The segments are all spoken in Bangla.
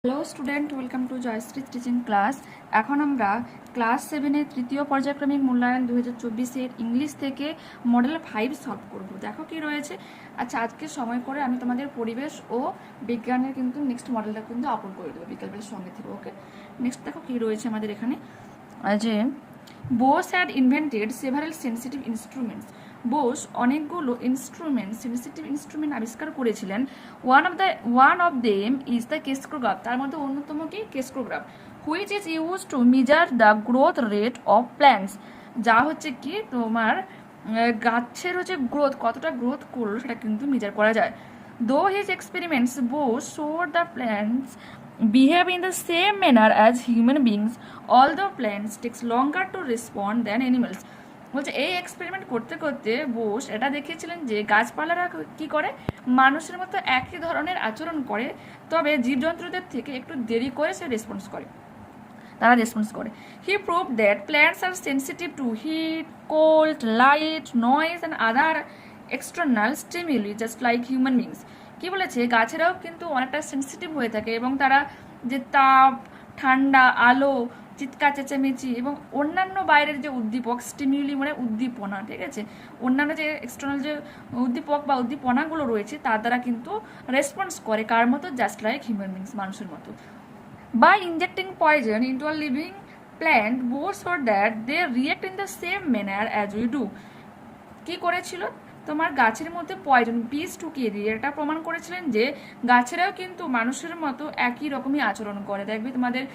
Hello student, welcome to Joyshree teaching class. এখন আমরা ক্লাস 7-এর তৃতীয় পর্যায়ক্রমিক মূল্যায়ন 2024-এর ইংলিশ থেকে মডেল 5 সলভ করব। দেখো কি রয়েছে। আচ্ছা, আজকে সময় করে আমি তোমাদের পরিবেশ ও বিজ্ঞানের কিন্তু নেক্সট মডেলটা কিন্তু আপলোড করে দেবো বিকেলবেলার সঙ্গে থেকে। ওকে, নেক্সট দেখো কি রয়েছে আমাদের এখানে, যে Bose had invented several sensitive instruments. Bose অনেকগুলো সেন্সিটিভ ইনস্ট্রুমেন্ট আবিষ্কার করেছিলেন। One of them is the crescograph. তার মধ্যে অন্যতম কি crescograph, which is use to measure the growth rate of plants. যা হচ্ছে কি তোমার গাছের হচ্ছে গ্রোথ, কতটা গ্রোথ করলো সেটা কিন্তু মেজার করা যায়। দো his experiments Bose showed the plants behave in the same manner as human beings, although plants takes longer to respond than animals. বলছে এই এক্সপেরিমেন্ট করতে করতে বোস এটা দেখিয়েছিলেন যে গাছপালারা কি করে, মানুষের মতো একই ধরনের আচরণ করে, তবে জীবজন্তুদের থেকে একটু দেরি করে তারা রেসপন্স করে। He prove that plants are sensitive to heat, cold, light, noise and other external stimuli just like human beings. কি বলেছে, গাছেরাও কিন্তু অনেকটা সেন্সিটিভ হয়ে থাকে এবং তারা যে তাপ, ঠান্ডা, আলো, চিৎকার চেঁচামেচি এবং অন্যান্য বাইরের যে উদ্দীপক, স্টিমিউলি মানে উদ্দীপনা, ঠিক আছে, অন্যান্য যে এক্সটার্নাল যে উদ্দীপক বা উদ্দীপনাগুলো রয়েছে তার দ্বারা কিন্তু রেসপন্স করে কার মতো, জাস্ট লাইক হিউম্যান বিংস, মানুষের মতো। By injecting poison into a living plant, both showed that they react in the same manner as we do. কি করেছিল, তোমার গাছের মধ্যে পয়জন, বিষ ঢুকিয়ে দিয়ে এটা প্রমাণ করেছিলেন যে গাছেরাও কিন্তু মানুষের মতো একই রকমই আচরণ করে। দেখবে তোমাদের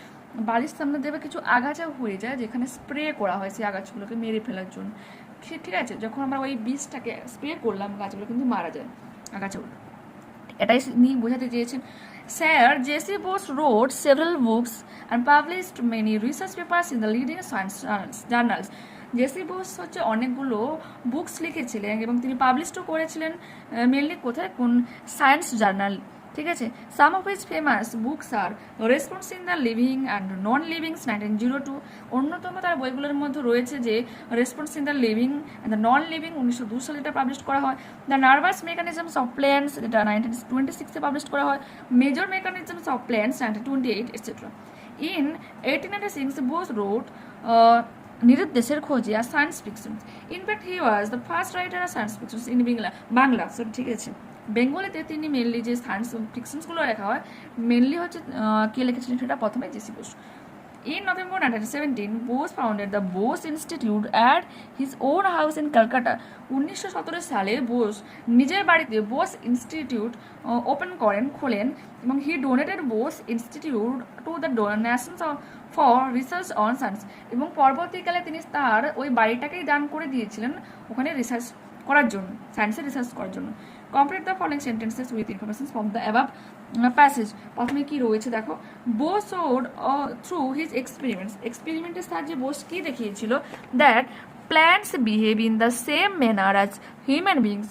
বাড়ির সামনে দেবে কিছু আগাছা হয়ে যায়, যেখানে স্প্রে করা হয় সেই আগাছাগুলোকে মেরে ফেলার জন্য। ঠিক আছে, যখন আমরা ওই বিষটাকে স্প্রে করলাম গাছগুলো কিন্তু মারা যায়, আগাছাগুলো। এটাই নিয়ে বোঝাতে চেয়েছেন। Sir J.C. Bose wrote several books and published many research papers in the leading science journals. JC Bose হচ্ছে অনেকগুলো বুকস লিখেছিলেন এবং তিনি পাবলিশও করেছিলেন, মেনলি কোথায়, কোন সায়েন্স জার্নাল, ঠিক আছে। Some of his famous books are response in the living and non livings 1902। অন্যতম তার বইগুলোর মধ্যে রয়েছে যে response in the living and the non living, 1902 সালে এটা পাবলিশ করা হয়। The nervous mechanisms of plants, যেটা 1926-এ পাবলিশ করা হয়। Major mechanisms of plants 1928, etcetera. In 1896 Bose wrote নিরুদ্দেশের খোঁজে আর science fiction. In fact he was the first writer of science fiction in Bangla, ঠিক আছে। বেঙ্গলিতে তিনি মেনলি যে সায়েন্স ফিকশনসগুলো লেখা হয় মেনলি হচ্ছে কে লিখেছিলেন সেটা প্রথমে JC Bose. In November 1917, Bose founded the Bose Institute at his own house in Calcutta. 1917 সালে বোস নিজের বাড়িতে বোস ইনস্টিটিউট খোলেন এবং he donated Bose Institute to the donations for research on science. এবং পরবর্তীকালে তিনি তার ওই বাড়িটাকেই দান করে দিয়েছিলেন ওখানে রিসার্চ করার জন্য, সায়েন্সের রিসার্চ করার জন্য। Complete the following sentences with information from the above passage. প্রথমে কি রয়েছে দেখো, বোস শোড থ্রু হিজ এক্সপেরিমেন্টের সাহায্যে বোস কি দেখিয়েছিল, that plants behave in the same manner as human beings,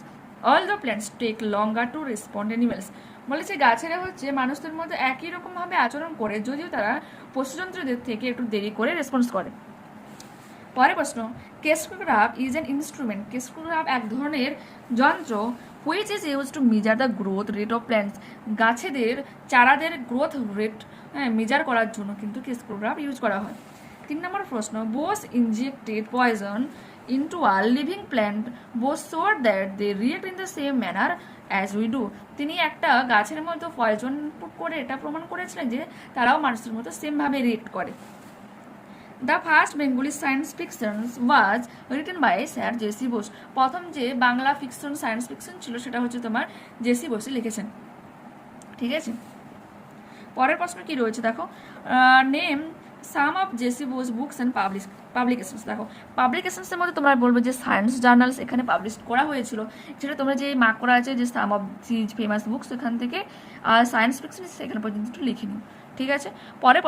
although plants take longer to respond animals. বলেছে গাছেরা হচ্ছে মানুষদের মধ্যে একই রকমভাবে আচরণ করে, যদিও তারা পশুযন্ত্রদের থেকে একটু দেরি করে রেসপন্স করে। পরের প্রশ্ন, কেস্ক্রোগ্রাফ ইজ অ্যান ইনস্ট্রুমেন্ট। কেস্ক্রোগ্রাফ এক ধরনের যন্ত্র, which is use to measure the growth rate of plants. গাছেদের চারাদের গ্রোথ রেট মেজার করার জন্য কিন্তু কেস্ক্রোগ্রাফ ইউজ করা হয়। 3 নম্বর প্রশ্ন, Bose injected poison into a living plant, Bose showed that they react in the same manner as we do. তিনি একটা গাছের মধ্যে পয়জন পুট করে এটা প্রমাণ করেছিলেন যে তারাও মানুষের মতো সেমভাবে রিয়েক্ট করে। The first Bengali science fiction was written by sir JC Bose. প্রথম যে বাংলা ফিকশন সায়েন্স ফিকশন ছিল সেটা হচ্ছে তোমার জেসি বোসে লিখেছেন, ঠিক আছে। পরের প্রশ্ন কি রয়েছে দেখো, name some of JC Bose books and publications. দেখো পাবলিকেশনসের মধ্যে তোমরা বলবে যে সায়েন্স জার্নালস এখানে পাবলিশ করা হয়েছিল, সেটা তোমরা যে মার্ক করা আছে যে সাম অফ দিজ ফেমাস বুকস এখান থেকে, আর সায়েন্স ফিকশন সেখানে পর্যন্ত একটু লিখে নিও, ঠিক আছে। পরের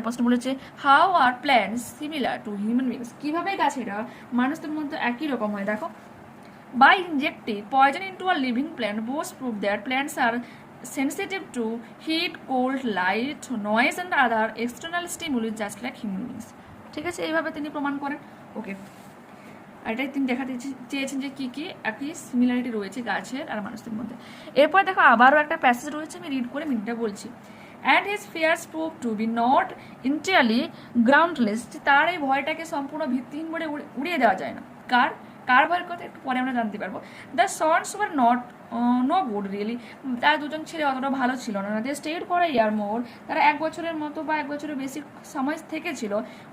প্রশ্ন বলেছে, how are plants similar to human beings. কীভাবে গাছেরা মানুষদের মধ্যে একই রকম হয়, দেখো। By injecting poison into a living plant, Bose prove that plants are sensitive to heat, cold, light, noise and other external stimuli just like human beings, ঠিক আছে। এইভাবে তিনি প্রমাণ করেন। ওকে, আর এটাই তিনি দেখাতে চেয়েছেন যে কী কী একই সিমিলারিটি রয়েছে গাছের আর মানুষদের মধ্যে। এরপর দেখো আবারও একটা প্যাসেজ রয়েছে, আমি রিড করে মিনিটটা বলছি। And his fears prove to be not entirely groundless, তার এই ভয়টাকে সম্পূর্ণ ভিত্তিহীন বলে উড়িয়ে দেওয়া যায় না। কার ভয়ের কথা একটু পরে আমরা জানতে পারবো। The sons were not know good really, তার দুজন ছেলে অতটা ভালো ছিল না। দে স্টেড ফর আ ইয়ার মোর, তারা 1 বছরের মতো বা 1 বছরের বেশি সময় থেকেছিল।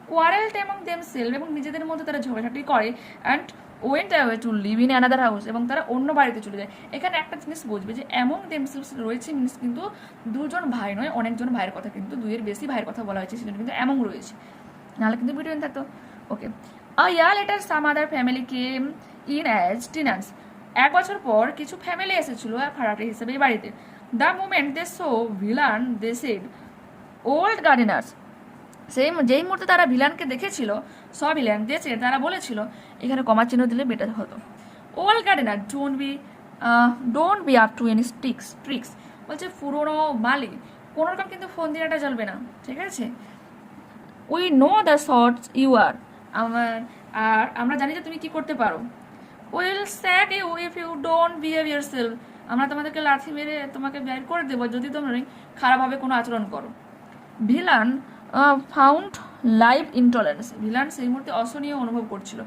কোয়ারেলড এমং দেমসেলফ, এবং নিজেদের মধ্যে তারা ঝগড়াঝাটি করে। And went away to live in another house, এবং তারা অন্য বাড়িতে চলে যায়। এখানে একটা জিনিস বুঝবে যে অ্যামং দেমসেলফস রয়েছে মিনস কিন্তু দুজন ভাই নয়, অনেকজন ভাইয়ের কথা, কিন্তু 2 এর বেশি ভাইয়ের কথা বলা হয়েছে, সেজন্য কিন্তু অ্যামং রয়েছে, নাহলে কিন্তু ভিডিও থাকতো। Okay, a year later some other family came in as tenants, 1 বছর পর কিছু ফ্যামিলি এসেছিল ভাড়াটে হিসেবে এই বাড়িতে। The moment they saw villain they said old gardeners, যেই মুহূর্তে তারা ভিলানকে দেখেছিল, ভিলান দেশে তারা বলেছিল, এখানে কমা চিহ্ন দিলে বেটার হতো। Old gardener don't be up to any tricks, বলছে পুরোনো মালি কোনো রকম কিন্তু ফোন দেওয়াটা চলবে না, ঠিক আছে। We know the sorts you are, আর আমরা জানি যে তুমি কি করতে পারো। Will sack you if you don't behave yourself, আমরা তোমাদেরকে লাথি মেরে তোমাকে বের করে দেবো যদি তোমরা খারাপভাবে কোনো আচরণ করো। Villain found life intolerance, villain সেই মুহূর্তে অসহনীয় অনুভব করছিল।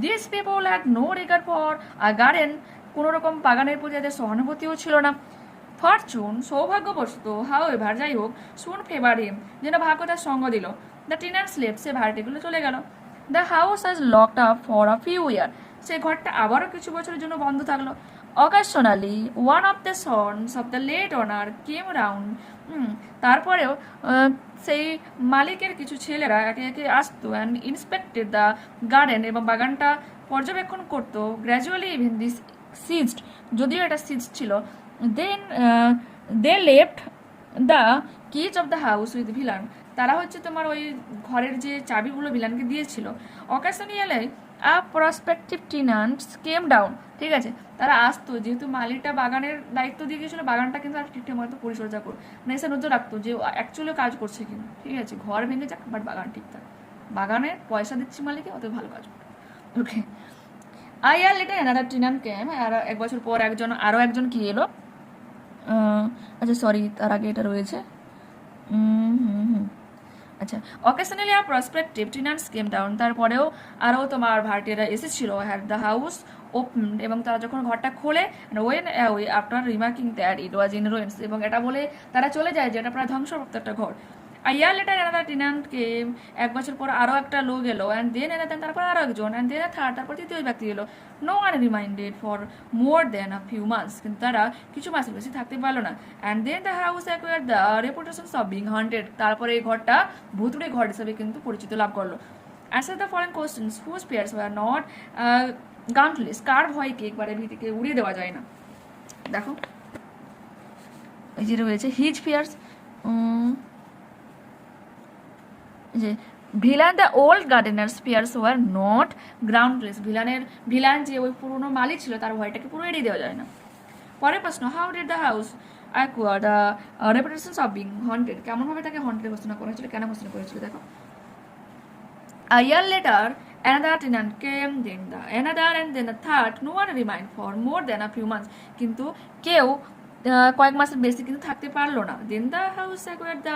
This people had no regard for a garden, কোনো রকম বাগানের প্রতি এদের সহানুভূতিও ছিল না। ফরচুন, সৌভাগ্যবশত, হাও এভার যাই হোক, সুন ফেভার হিম, যেন ভাগ্য তার সঙ্গ দিল। দ্য টেন্যান্টস লেফট, সে ভাড়াটেগুলো চলে গেল। The house has locked up for a few year, সে ঘরটা আবারও কিছু বছরের জন্য বন্ধ থাকলো। Occasionally one of the sons of the late owner came round, তারপরেও সেই মালিকের কিছু ছেলেরা একে একে আসতো অ্যান্ড ইন্সপেক্টেড দ্য গার্ডেন, এবং বাগানটা পর্যবেক্ষণ করতো। গ্র্যাজুয়ালি ইভেন দিস সিজড, যদিও এটা সিজ ছিল। Then they left the keys of the house with Bhilan, তারা হচ্ছে তোমার ওই ঘরের যে চাবিগুলো ভিলানকে দিয়েছিল। Occasionally a prospective tenants came down, ঠিক আছে, তারা আসতো, যেহেতু মালিকটা বাগানের দায়িত্ব দিয়ে গিয়েছিল, বাগানটা কিন্তু আর ঠিকঠাক মতো পরিচর্যা করো, মানে এসে নজর রাখতো যে অ্যাকচুয়ালি কাজ করছে কিনা, ঠিক আছে, ঘর ভেঙে যাক বাট বাগান ঠিকঠাক, বাগানের পয়সা দিচ্ছি মালিকে, অত ভালো কাজ করে। Okay, a year later another tenant came, আর 1 বছর পর আরও একজন কি এলো, আচ্ছা সরি তার আগে এটা রয়েছে, আচ্ছা, অকেশনালি আর প্রসপেক্টিভ টেন্যান্টস কেম ডাউন, তারপরেও আরও তোমার ভাড়াটিয়ারা এসেছিল। হ্যাড দ্য হাউস ওপেন, এবং তারা যখন ঘরটা খোলে, went away after remarking that it was in ruins, এবং এটা বলে তারা চলে যায় যে এটা প্রায় ধ্বংসপ্রাপ্ত একটা ঘর। ইয়ার লেটার অ্যানাদার টেন্যান্ট কেম, 1 বছর পর আরও একটা লোক এলো। অ্যান্ড দেন অ্যানাদার, তারপর আরও একজন। অ্যান্ড দেন থার্ড, তারপর 3য় ব্যক্তি এলো। No one reminded for more than a few months, কিন্তু তারা কিছু মাসের বেশি থাকতে পারলো না। And then the house acquire the reputation of being haunted, তারপরে এই ঘরটা ভুতুড়ে ঘর হিসেবে কিন্তু পরিচিত লাভ করলো। Answer the following questions, whose fears were not groundless, কার ভয়কে একবারে ভীতিকে উড়িয়ে দেওয়া যায় না। দেখো এই যে রয়েছে হিজ ফিয়ার্স, যে Bhilan the old gardener's fears were not groundless, Bhilan যে ওই পুরনো মালিক ছিল তার ভয়টাকে পুরো এড়িয়ে দেওয়া যায় না। পরের প্রশ্ন, how did the house acquire the reputation of being haunted, কেমনভাবে তাকে হন্টেড ঘোষণা করা হয়েছিল, কেন ঘোষণা করেছিল। দেখো, a year later another tenant came, then the another, and then the third. No one remained for more than a few months, কিন্তু কেউ কয়েক মাসের বেশি কিন্তু থাকতে পারলো না। Then the house acquired the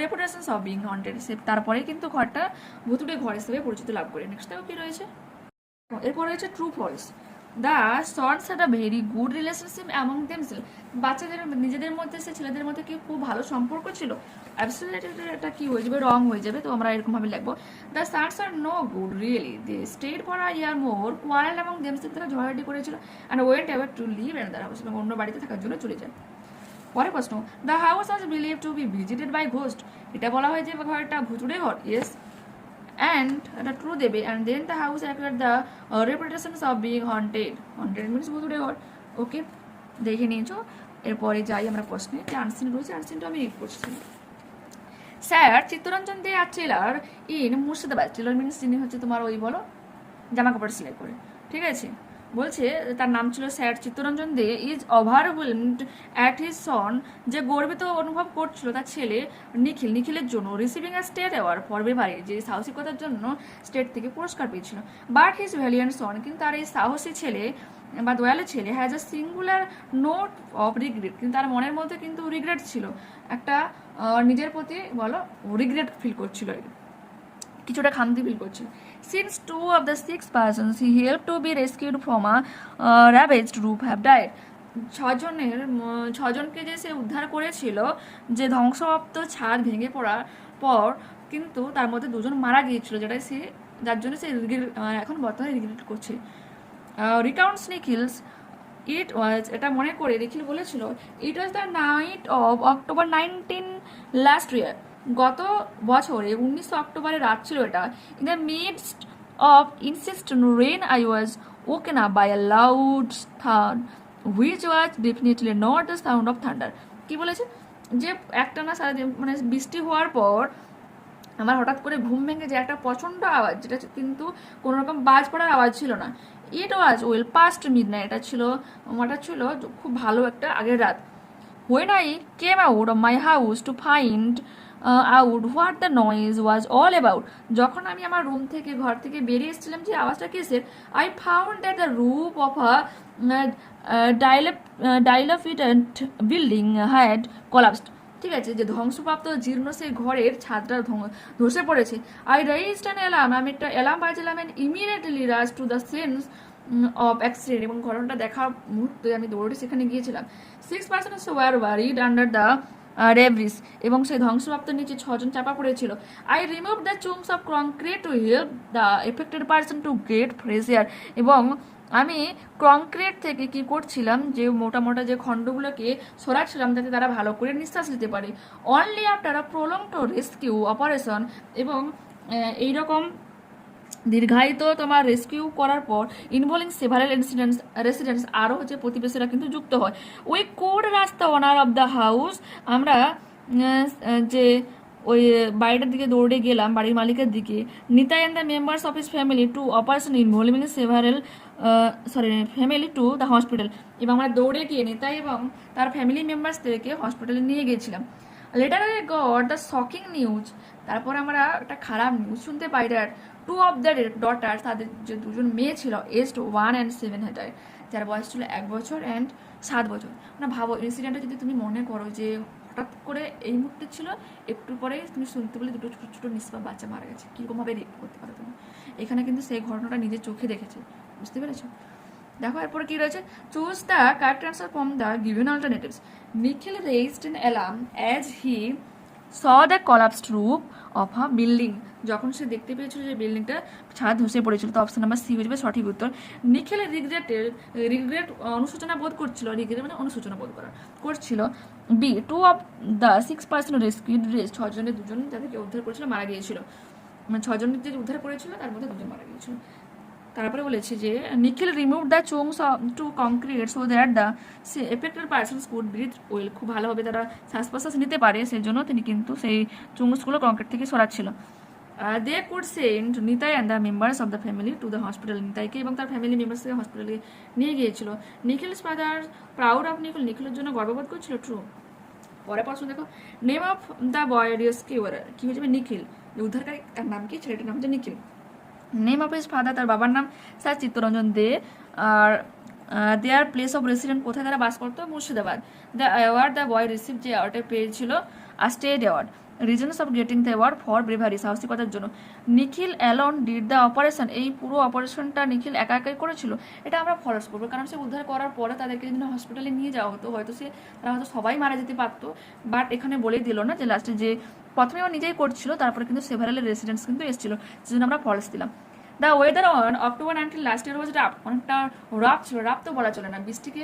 reputation of being haunted, তারপরে কিন্তু ঘরটা ভুতুড়ে ঘর হিসেবে পরিচিত লাভ করে। নেক্সট দেখো কি রয়েছে, এরপর রয়েছে true false. The sons had a very good relationship among themselves, বাচ্চাদের নিজেদের মধ্যে, সে ছেলেদের মধ্যে কি খুব ভালো সম্পর্ক ছিল। অ্যাবসলিউটলি এটা কি হয়ে যাবে, রং হয়ে যাবে, তো আমরা এরকমভাবে লিখবো। The sons are no good really, they stayed for a year more, quarrel এবং দেমসেলফ, তারা ঝগড়াঝাটি করেছিল। And went away to live another house, এবং অন্য বাড়িতে থাকার জন্য চলে যায়। পরের প্রশ্ন, the house was believe to be visited by ghost, এটা বলা হয় যে ঘরটা ভুতুড়ে ঘর। ইয়েস, and এটা ট্রু দেবে। and then the house acquired the reputations of being haunted means ভুতুড়ে ঘর। ওকে, দেখে নিয়েছো। এরপরে যাই আমরা প্রশ্নে, যে আনসিন রয়েছে, আনসিনটা আমি করছি। Sir Chittaranjan De are teller in Murshidabad, teller means যিনি হচ্ছে তোমার ওই বলো জামা কাপড় সেলাই করে, ঠিক আছে, বলছে তার নাম ছিল sir Chittaranjan De, is overwhelmed at his son, যে গর্বিত অনুভব করছিল তার ছেলে নিখিলের জন্য, receiving a state award for bravery, যে সাহসিকতার জন্য স্টেট থেকে পুরস্কার পেয়েছিল। বাট হিজ ভ্যালিয়েন্ট সন, কিন্তু তার এই সাহসী ছেলে বা দয়ালু ছেলে has a singular note of regret, কিন্তু তার মনের মধ্যে কিন্তু রিগ্রেট ছিল, একটা নিজের প্রতি বলো রিগ্রেট ফিল করছিল, কিছুটা খামতি ফিল করছিল। Since 2 of the 6 persons he helped to be rescued from a ravaged roof have died, ছজনকে যে সে উদ্ধার করেছিল যে ধ্বংসপ্রাপ্ত ছাদ ভেঙে পড়ার পর, কিন্তু তার মধ্যে দুজন মারা গিয়েছিল, যার জন্য সে এখন বর্তমানে রিগ্রেট করছে। রিকাউন্টস নিখিলস ইট ওয়াজ, এটা মনে করে নিখিল বলেছিল, it was the night of October 19 last year, গত বছরে 19 অক্টোবরের রাত ছিল এটা। In the midst of insistent rain I was woken up by a loud sound which was definitely not the sound of thunder. কি বলেছে যে একটানা সারাদিন মানে বৃষ্টি হওয়ার পর আমার হঠাৎ করে ঘুম ভেঙে যে একটা প্রচণ্ড আওয়াজ, যেটা কিন্তু কোনো রকম বাজ পড়ার আওয়াজ ছিল না। ইট ওয়াজ ওয়েল পাস্ট মিডনাইট, এটা ছিল খুব ভালো একটা আগের রাত। When I came out of my house to find out what the noise was all about, যখন আমি আমার রুম থেকে ঘর থেকে বেরিয়ে এসেছিলাম যে আওয়াজটা কিসের, I found that the roof of a dilapidated building had collapsed, ঠিক আছে, যে ধ্বংসপ্রাপ্ত জীর্ণ সেই ঘরের ছাদটা ধসে পড়েছে। আই রাইজড অ্যান অ্যালার্ম, আমি একটা অ্যালার্ম বাজালাম, and immediately rush to the scenes of accident, এবং ঘটনাটা দেখার মুহূর্তে আমি দৌড়ে সেখানে গিয়েছিলাম। 6 persons were buried under the রেবরিস, এবং সেই ধ্বংসপ্রাপ্ত নিচে 6 জন চাপা পড়েছিল। I remove the chunks of concrete to help the affected person to get fresh air, এবং আমি কংক্রিট থেকে কি করছিলাম, যে মোটা মোটা যে খণ্ডগুলোকে সরাচ্ছিলাম যাতে তারা ভালো করে নিঃশ্বাস নিতে পারে। Only after a prolonged rescue operation, এবং এইরকম দীর্ঘায়িত তোমার রেস্কিউ করার পর ইনভলভিং সেভারাল রেসিডেন্টস, আরও হচ্ছে প্রতিবেশীরা কিন্তু যুক্ত হয়। ওই কোড রাস্তা ওনার অফ দ্য হাউস, আমরা যে ওই বাড়িটার দিকে দৌড়ে গেলাম, বাড়ির মালিকের দিকে। Nitai and the members of his family to operation involving several family to the hospital, এবং আমরা দৌড়ে গিয়ে নিতাই এবং তার ফ্যামিলি মেম্বার্সদেরকে হসপিটালে নিয়ে গিয়েছিলাম। Letter I got the shocking news, তারপর আমরা একটা খারাপ নিউজ শুনতে পাই দ্যাট 2 of their daughters, তাদের যে 2 জন মেয়ে ছিল, এজড 1 and 7 had died, যার বয়স ছিল 1 বছর অ্যান্ড 7 বছর। মানে ভাবো ইনসিডেন্টটা যদি তুমি মনে করো যে হঠাৎ করে এই মুহূর্তে ছিল, একটু পরেই তুমি শুনতে বলে 2 ছোটো ছোটো নিষ্পাপ বাচ্চা মারা গেছে, কীরকমভাবে রিয়েক্ট করতে পারো তুমি। এখানে কিন্তু সেই ঘটনাটা নিজের চোখে দেখেছে, বুঝতে পেরেছো? দেখো এরপরে কি রয়েছে, choose the correct answer from the given alternatives. Nikhil raised an alarm as he saw the collapsed roof of a building, যখন সে দেখতে পেয়েছিল যে বিল্ডিংটা ছাদ ধসে পড়েছিল, তো অপশন নাম্বার সি হয়ে যাবে সঠিক উত্তর। নিখিল রিগ্রেট অনুশোচনা বোধ করছিল, রিগ্রেট মানে অনুশোচনা বোধ করছিল। B 2 of the 6 persons rescued, 6 জনের 2 জন যাদেরকে উদ্ধার করেছিল মারা গিয়েছিল, মানে 6 জন যে উদ্ধার করেছিল তার মধ্যে 2 জন মারা গিয়েছিল। তারপরে বলেছে যে Nikhil remove the chunks to concrete so that the affected persons could breathe well, খুব ভালোভাবে তারা শ্বাস প্রশ্বাস নিতে পারে, সেই জন্য তিনি কিন্তু সেই চুমসগুলো কংক্রিট থেকে সরাচ্ছিল। They could send Nitai and the members of the family to the hospital, নিতাইকে এবং তার ফ্যামিলি মেম্বার্সকে হসপিটালে নিয়ে গিয়েছিল। Nikhil's father proud of Nikhil, নিখিলের জন্য গর্ববোধ করছিল, ট্রু। পরে প্রশ্ন দেখো, name of the boy rescuer, কি হয়ে যাবে নিখিল, উদ্ধারকারী তার নাম কি, ছেলেটার নাম হচ্ছে Nikhil. Name of his father, তার বাবার নাম স্যার চিত্তরঞ্জন দে, আর দেয়ার প্লেস অফ রেসিডেন্ট, কোথায় তারা বাস করতো, Murshidabad. The award the boy receive, যে অ্যাওয়ার্ডটা পেয়েছিল state award. Reasons of getting the award for bravery, সাহসিকতার জন্য। Nikhil alone did the operation, এই পুরো অপারেশনটা নিখিল একা একাই করেছিল, এটা আমরা ফলোস করবো, কারণ সে উদ্ধার করার পরে তাদেরকে যদি হসপিটালে নিয়ে যাওয়া হতো, হয়তো তারা হয়তো সবাই মারা যেতে পারতো, বাট এখানে বলেই দিল না যে লাস্টে যে প্রথমে ও নিজেই করছিল, তারপরে কিন্তু সেভারাল রেসিডেন্টস কিন্তু এসেছিল, সেজন্য আমরা ফলস দিলাম। The weather on October 19 last year was rough, অনেকটা রাফ ছিল, রাফ তো বলা চলে না, বৃষ্টিকে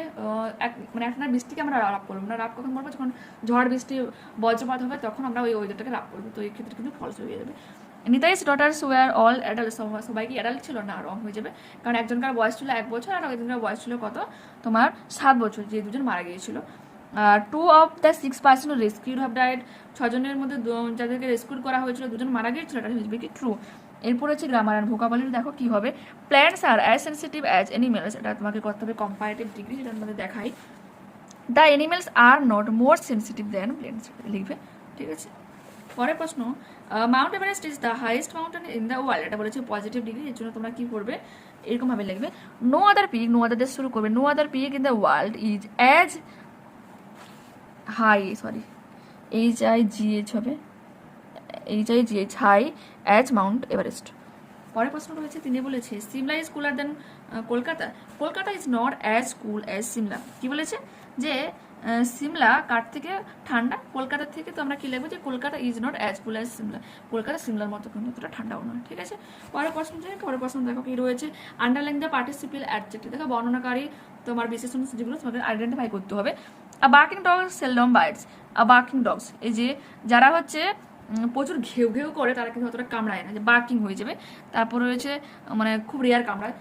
মানে একটা বৃষ্টিকে আমরা রাফ করবো না, রাফ কখন বলবো যখন ঝড় বৃষ্টি বজ্রপাত হবে, তখন আমরা ওই ওয়েদারটাকে রাফ করবো, তো এই ক্ষেত্রে কিন্তু ফলস হয়ে যাবে। নিতাইস ডটার্স ওয়ার অল অ্যাডাল্ট, সবাই কি অ্যাডাল্ট ছিল না, রং হয়ে যাবে, কারণ একজনকার বয়স ছিল 1 বছর আর একজনকার বয়স ছিল কত তোমার 7 বছর, যে 2 জন মারা গিয়েছিল। 2 of the 6 persons rescued have died, 6 জনের মধ্যে যাদেরকে রেস্কিউ করা হয়েছিল 2 জন মারা গিয়েছিল, এটা হয়ে যাবে কি ট্রু। এরপর হচ্ছে গ্রামার অ্যান্ড ভোকাবুলারি, দেখো কি হবে, প্ল্যান্টস আর অ্যাজ সেন্সিটিভ অ্যাজ অ্যানিমেলস, এটা তোমাকে করতে হবে কম্পারেটিভ ডিগ্রি, যেটা তোমাদের দেখাই। The animals are not more sensitive than plants, লিখবে, ঠিক আছে। পরের প্রশ্ন, Mount Everest is the highest mountain in the world, এটা বলেছে পজিটিভ ডিগ্রি, এর জন্য তোমরা কি করবে এরকমভাবে লিখবে, no other peak, no other দিয়ে শুরু করবে, no other peak in the world is as high, sorry HIGH হবে, HIGH high as Mount Everest. পরের প্রশ্ন রয়েছে, তিনি বলেছে Shimla is cooler than Kolkata, Kolkata is not as cool as Shimla. কি বলেছে যে সিমলা কার থেকে ঠান্ডা, কলকাতার থেকে, তো আমরা কি লিখবো যে Kolkata is not as cool as Shimla, Kolkata সিমলার মতো কিন্তু অতটা ঠান্ডাও নয়। ঠিক আছে, পরের প্রশ্ন দেখো কি রয়েছে, আন্ডারলাইন দ্য পার্টিসিপিয়াল অ্যাডজেক্টিভ, দেখো বর্ণনাকারী তোমার বিশেষণ যেগুলো তোমাদের আইডেন্টিফাই করতে হবে। আ বার্কিং ডগস সেলডম বাইটস, আ বার্কিং ডগস, এই যে যারা হচ্ছে প্রচুর ঘেউ ঘেউ করে তারা কিন্তু অতটা কামড়ায় না, যে বার্কিং হয়ে যাবে। তারপর রয়েছে মানে খুব রেয়ার কামড়ায়।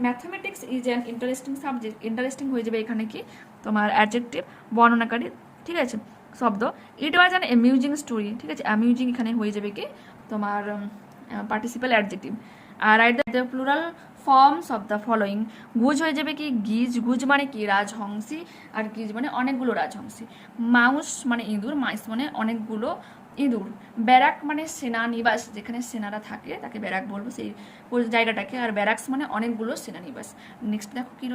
Mathematics is an interesting subject, interesting হয়ে যাবে এখানে কি তোমার অ্যাডজেক্টিভ বর্ণনাকারী, ঠিক আছে শব্দ। It was an amusing story, ঠিক আছে অ্যামিউজিং এখানে হয়ে যাবে কি তোমার পার্টিসিপাল অ্যাডজেক্টিভ। আর write the plural forms of the following, goose হয়ে যাবে কি গিজ, গুজ মানে কি রাজহংসী, আর গিজ মানে অনেকগুলো রাজহংসী। মাউস মানে ইঁদুর, মাইস মানে অনেকগুলো ইঁদুর। ব্যারাক মানে সেনানিবাস, যেখানে সেনারা থাকে তাকে ব্যারাক বলবো, সেই জায়গাটাকে। আর ব্যারাকস মানে অনেকগুলো সেনানিবাস। নেক্সট দেখো কি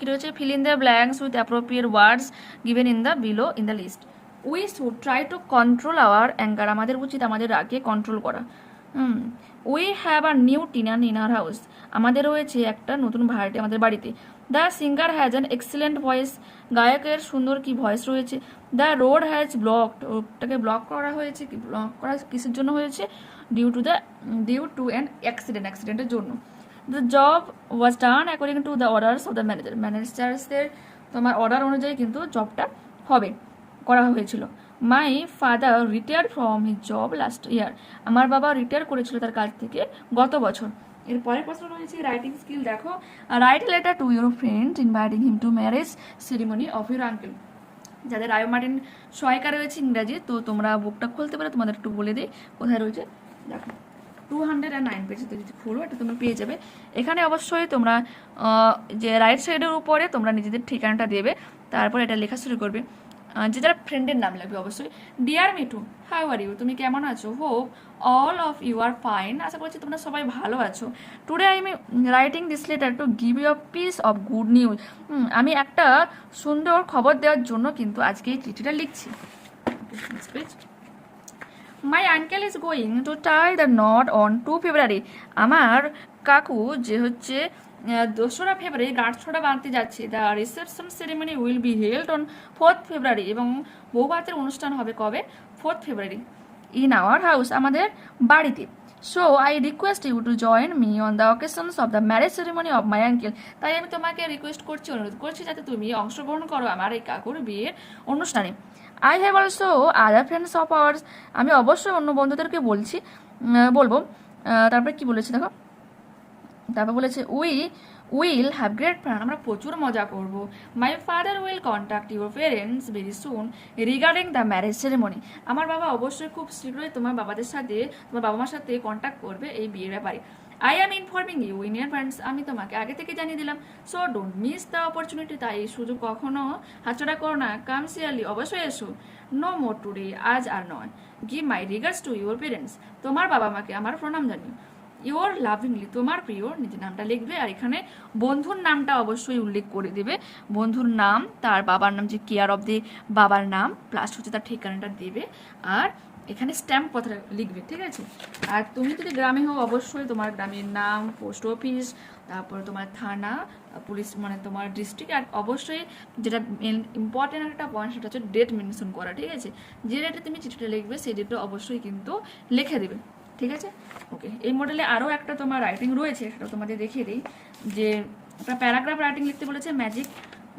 রয়েছে, fill in the blanks with appropriate words given in the below in the list. We should try to control our anger, আমাদের উচিত আমাদের রাগকে কন্ট্রোল করা। We have a new tenant in our house, আমাদের রয়েছে একটা নতুন ভাড়াটে আমাদের বাড়িতে। The singer has an excellent voice, গায়কের সুন্দর কি ভয়েস রয়েছে। দ্য রোড হ্যাজ ব্লকড, ওটাকে ব্লক করা হয়েছে, কি ব্লক করা কিসের জন্য হয়েছে, ডিউ টু অ্যান অ্যাক্সিডেন্টের জন্য। The job was done according to the orders of the ম্যানেজার্সদের তোমার অর্ডার অনুযায়ী কিন্তু জবটা করা হয়েছিল। My father retired from his job last year, আমার বাবা রিটায়ার করেছিল তার কাজ থেকে গত বছর। এর পরের প্রশ্ন রয়েছে রাইটিং স্কিল, দেখো right letter to your friend inviting him to marriage ceremony of your uncle. যাদের মার্টিন সহায়িকা রয়েছে ইংরাজি, তো তোমরা বুকটা খুলতে পারো, তোমাদের একটু বলে দিই কোথায় রয়েছে। দেখো 209 পেজে যদি খোলো এটা তোমরা পেয়ে যাবে। এখানে অবশ্যই তোমরা যে রাইট সাইডের উপরে তোমরা নিজেদের ঠিকানাটা দেবে, তারপর এটা লেখা শুরু করবে, যে যারা ফ্রেন্ডের নাম লাগবে অবশ্যই। Dear Mithu, how are you, তুমি কেমন আছো? Hope all of you are fine, আশা করছি তোমরা সবাই ভালো আছো। Today I am writing this letter to give you a piece of good news, আমি একটা সুন্দর খবর দেওয়ার জন্য কিন্তু আজকে এই চিঠিটা লিখছি। My uncle is going to tie the knot on 2 February, আমার কাকু যে হচ্ছে 2রা ফেব্রুয়ারি গাঁটছড়া বাঁধতে যাচ্ছে। The reception ceremony will be held on 4th February, এবং বৌভাতের অনুষ্ঠান হবে কবে, 4th February, in our house, আমাদের বাড়িতে। So I request you to join me on the occasions of the marriage ceremony of my uncle, তাই আমি তোমাকে রিকোয়েস্ট করছি, অনুরোধ করছি যাতে তুমি অংশগ্রহণ করো আমার এই কাকুর বিয়ের অনুষ্ঠানে। I have also other friends of hours, আমি অবশ্যই অন্য বন্ধুদেরকে বলবো। তারপরে কি বলেছে দেখো, তারপর বলেছে উইল হ্যাভ গ্রেট ফান, আমরা প্রচুর মজা করব। My father will contact your parents very soon regarding the marriage ceremony, আমার বাবা অবশ্যই খুব শীঘ্রই তোমার বাবা মার সাথে কন্ট্যাক্ট করবে এই বিয়ের ব্যাপারে। I am informing you in advance, আমি তোমাকে আগে থেকে জানিয়ে দিলাম। So don't miss the opportunity, তাই এই সুযোগ কখনো হাতছাড়া করো না। কাম সিয়ারলি, অবশ্যই এসো। নো মোর টুডে, আজ আর নয়। Give my regards to your parents, তোমার বাবা মাকে আমার প্রণাম জানিও। ইউর লাভিংলি, তোমার প্রিয়, নিজের নামটা লিখবে, আর এখানে বন্ধুর নামটা অবশ্যই উল্লেখ করে দেবে। বন্ধুর নাম, তার বাবার নাম, যে কেয়ার অফ দি বাবার নাম, প্লাস হচ্ছে তার ঠিকানাটা দেবে, আর এখানে স্ট্যাম্প কথাটা লিখবে, ঠিক আছে। আর তুমি যদি গ্রামে হও অবশ্যই তোমার গ্রামের নাম, পোস্ট অফিস, তারপর তোমার থানা, পুলিশ মানে তোমার ডিস্ট্রিক্ট, আর অবশ্যই যেটা ইম্পর্টেন্ট একটা পয়েন্ট সেটা হচ্ছে ডেট মেনশন করা, ঠিক আছে। যে ডেটে তুমি চিঠিটা লিখবে সেই ডেটটা অবশ্যই কিন্তু লিখে দেবে, ঠিক আছে। ওকে, এই মডেলে আরও একটা তোমার রাইটিং রয়েছে, সেটা তোমাদের দেখিয়ে দিই। যে একটা প্যারাগ্রাফ রাইটিং লিখতে বলেছে ম্যাজিক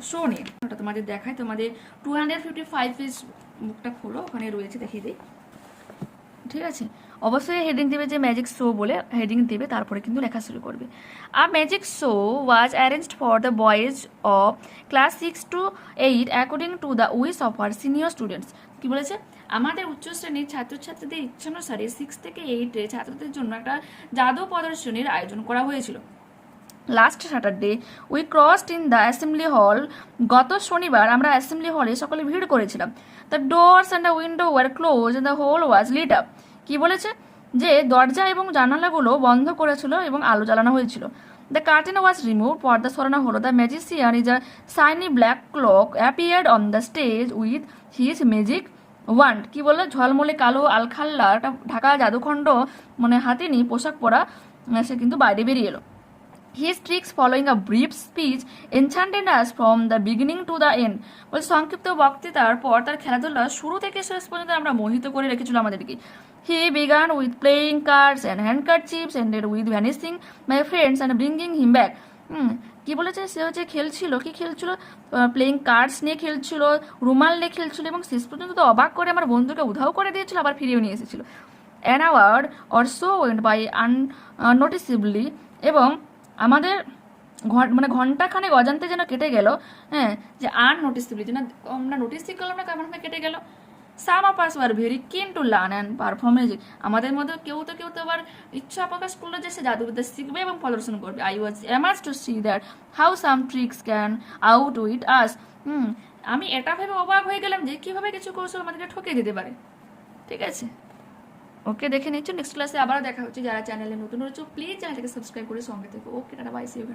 শো নিয়ে, ওটা তোমাদের দেখায়। তোমাদের 255 পেজ বুকটা খোলো, ওখানে রয়েছে, দেখিয়ে দিই, ঠিক আছে। অবশ্যই হেডিং দেবে, যে ম্যাজিক শো বলে হেডিং দেবে, তারপরে কিন্তু লেখা শুরু করবে। আ magic show was arranged for the boys of class 6 to 8 according to the wish of our senior students, কি বলেছে, আমাদের উচ্চ শ্রেণীর ছাত্রছাত্রীদের ইচ্ছানুসারে 6 থেকে 8 ছাত্রদের জন্য একটা জাদু প্রদর্শনীর আয়োজন করা হয়েছিল। Last Saturday we crossed in the assembly hall. গত শনিবার আমরা অ্যাসেম্বলি হলে সকলে ভিড় করেছিলাম। The doors and the window were close and the hall was lit up. কি বলেছে? যে দরজা এবং জানালাগুলো বন্ধ করেছিল এবং আলো জ্বালানো হয়েছিল। দ্য কার্টেন ওয়াজ রিমুভ, পর্দা সরানো হলো। The magician is a shiny black clock appeared on the stays with his magic wand. কি বললো? ঝলমলে কালো আলখাল্লা একটা ঢাকা জাদুখণ্ড মানে হাতে নিয়ে পোশাক পরা সে কিন্তু বাইরে বেরিয়ে এলো। His tricks following a brief speech enchanted us from the beginning to the end. বলছে সংক্ষিপ্ত বক্তৃতার পর তার খেলাধুলা শুরু থেকে শেষ পর্যন্ত আমরা মোহিত করে রেখেছিল আমাদেরকে। He began with playing cards and handkerchiefs, ended with vanishing my friends and bringing him back. কি বলেছে? সে হচ্ছে খেলছিল, কি খেলছিল? প্লেইং কার্ডস নিয়ে খেলছিল, রুমাল নিয়ে খেলছিল এবং শেষ পর্যন্ত তো অবাক করে আমার বন্ধুকে উধাও করে দিয়েছিল, আবার ফিরিয়ে নিয়ে এসেছিল। An hour or so went by unnoticeably, এবং আমাদের মানে ঘন্টাখানেক অজান্তে যেন কেটে গেল। হ্যাঁ, যে আননোটিসেবলি, যেন আমরা নোটিসই করলাম না কেমন কেটে গেল। Some of us were very keen to learn and perform music. আমাদের মধ্যে কেউ তো আবার ইচ্ছা প্রকাশ করলো যে সে জাদুবিদ্যা শিখবে এবং প্রদর্শন করবে। I was amazed to see that how some tricks can out with us. আমি এটা ভেবে অবাক হয়ে গেলাম যে কীভাবে কিছু কৌশল আমাদেরকে ঠকে দিতে পারে। ঠিক আছে, ওকে, দেখে নিচ্ছ। নেক্সট ক্লাসে আবারও দেখা হচ্ছে। যারা চ্যানেলে নতুন হচ্ছে প্লিজ চ্যানেলটাকে সাবস্ক্রাইব করে সঙ্গে থেকো। ওকে, টাটা, বাই, সি ইউ।